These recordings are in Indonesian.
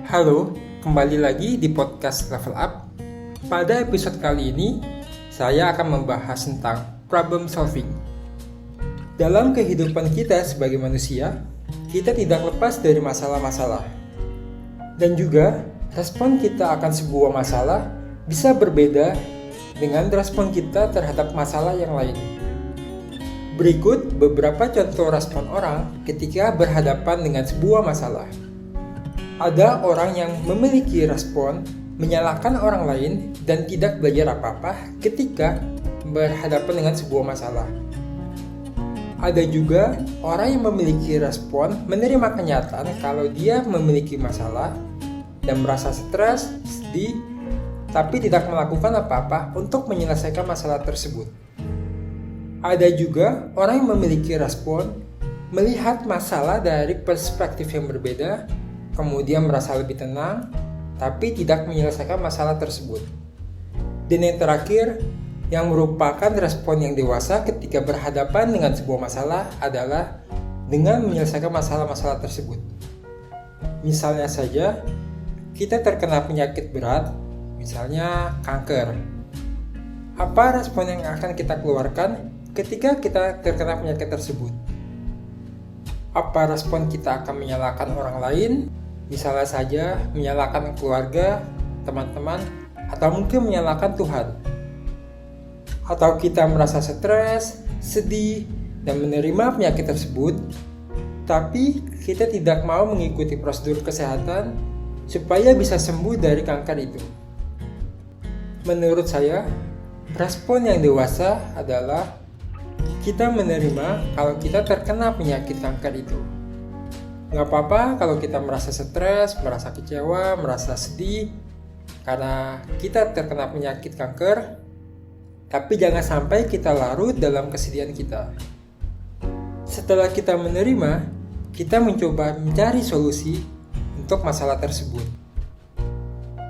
Halo, kembali lagi di podcast Level Up. Pada episode kali ini, saya akan membahas tentang problem solving. Dalam kehidupan kita sebagai manusia, kita tidak lepas dari masalah-masalah. Dan juga, respon kita akan sebuah masalah bisa berbeda dengan respon kita terhadap masalah yang lain. Berikut beberapa contoh respon orang ketika berhadapan dengan sebuah masalah. Ada orang yang memiliki respon menyalahkan orang lain dan tidak belajar apa-apa ketika berhadapan dengan sebuah masalah. Ada juga orang yang memiliki respon menerima kenyataan kalau dia memiliki masalah dan merasa stres, sedih, tapi tidak melakukan apa-apa untuk menyelesaikan masalah tersebut. Ada juga orang yang memiliki respon melihat masalah dari perspektif yang berbeda, kemudian merasa lebih tenang, tapi tidak menyelesaikan masalah tersebut. Dan yang terakhir, yang merupakan respon yang dewasa ketika berhadapan dengan sebuah masalah adalah dengan menyelesaikan masalah-masalah tersebut. Misalnya saja, kita terkena penyakit berat, misalnya kanker. Apa respon yang akan kita keluarkan ketika kita terkena penyakit tersebut? Apa respon kita akan menyalahkan orang lain? Misalnya saja menyalahkan keluarga, teman-teman, atau mungkin menyalahkan Tuhan. Atau kita merasa stres, sedih, dan menerima penyakit tersebut, tapi kita tidak mau mengikuti prosedur kesehatan supaya bisa sembuh dari kanker itu. Menurut saya, respon yang dewasa adalah kita menerima kalau kita terkena penyakit kanker itu. Gak apa-apa kalau kita merasa stres, merasa kecewa, merasa sedih karena kita terkena penyakit kanker, tapi jangan sampai kita larut dalam kesedihan kita. Setelah kita menerima, kita mencoba mencari solusi untuk masalah tersebut.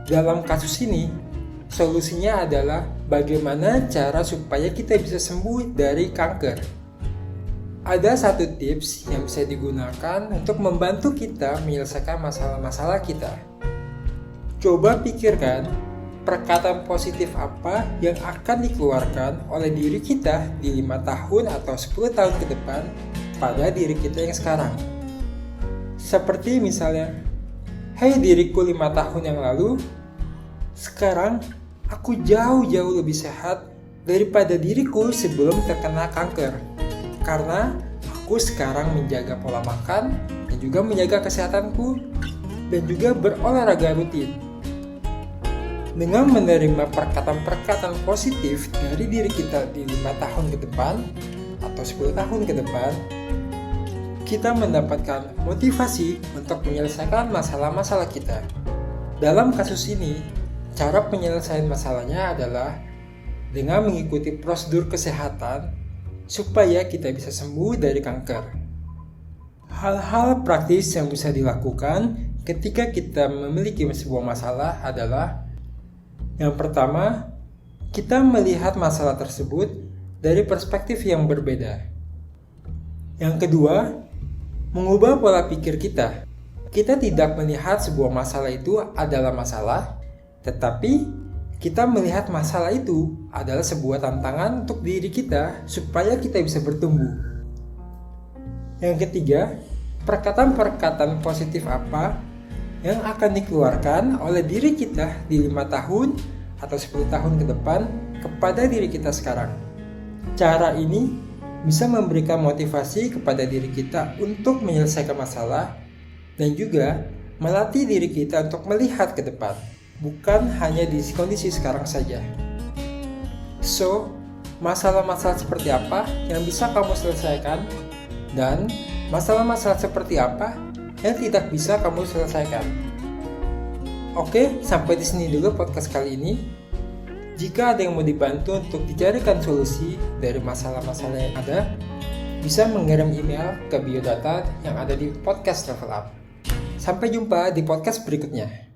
Dalam kasus ini, solusinya adalah bagaimana cara supaya kita bisa sembuh dari kanker. Ada satu tips yang bisa digunakan untuk membantu kita menyelesaikan masalah-masalah kita. Coba pikirkan perkataan positif apa yang akan dikeluarkan oleh diri kita di 5 tahun atau 10 tahun ke depan pada diri kita yang sekarang. Seperti misalnya, "Hei diriku 5 tahun yang lalu, sekarang aku jauh-jauh lebih sehat daripada diriku sebelum terkena kanker. Karena aku sekarang menjaga pola makan dan juga menjaga kesehatanku dan juga berolahraga rutin." Dengan menerima perkataan-perkataan positif dari diri kita di 5 tahun ke depan atau 10 tahun ke depan, kita mendapatkan motivasi untuk menyelesaikan masalah-masalah kita. Dalam kasus ini, cara penyelesaian masalahnya adalah dengan mengikuti prosedur kesehatan supaya kita bisa sembuh dari kanker. Hal-hal praktis yang bisa dilakukan ketika kita memiliki sebuah masalah adalah: yang pertama, kita melihat masalah tersebut dari perspektif yang berbeda. Yang kedua, mengubah pola pikir kita. Kita tidak melihat sebuah masalah itu adalah masalah, tetapi kita melihat masalah itu adalah sebuah tantangan untuk diri kita supaya kita bisa bertumbuh. Yang ketiga, perkataan-perkataan positif apa yang akan dikeluarkan oleh diri kita di 5 tahun atau 10 tahun ke depan kepada diri kita sekarang. Cara ini bisa memberikan motivasi kepada diri kita untuk menyelesaikan masalah dan juga melatih diri kita untuk melihat ke depan, bukan hanya di kondisi sekarang saja. So, masalah-masalah seperti apa yang bisa kamu selesaikan dan masalah-masalah seperti apa yang tidak bisa kamu selesaikan. Oke, sampai di sini dulu podcast kali ini. Jika ada yang mau dibantu untuk dicarikan solusi dari masalah-masalah yang ada, bisa mengirim email ke biodata yang ada di podcast Level Up. Sampai jumpa di podcast berikutnya.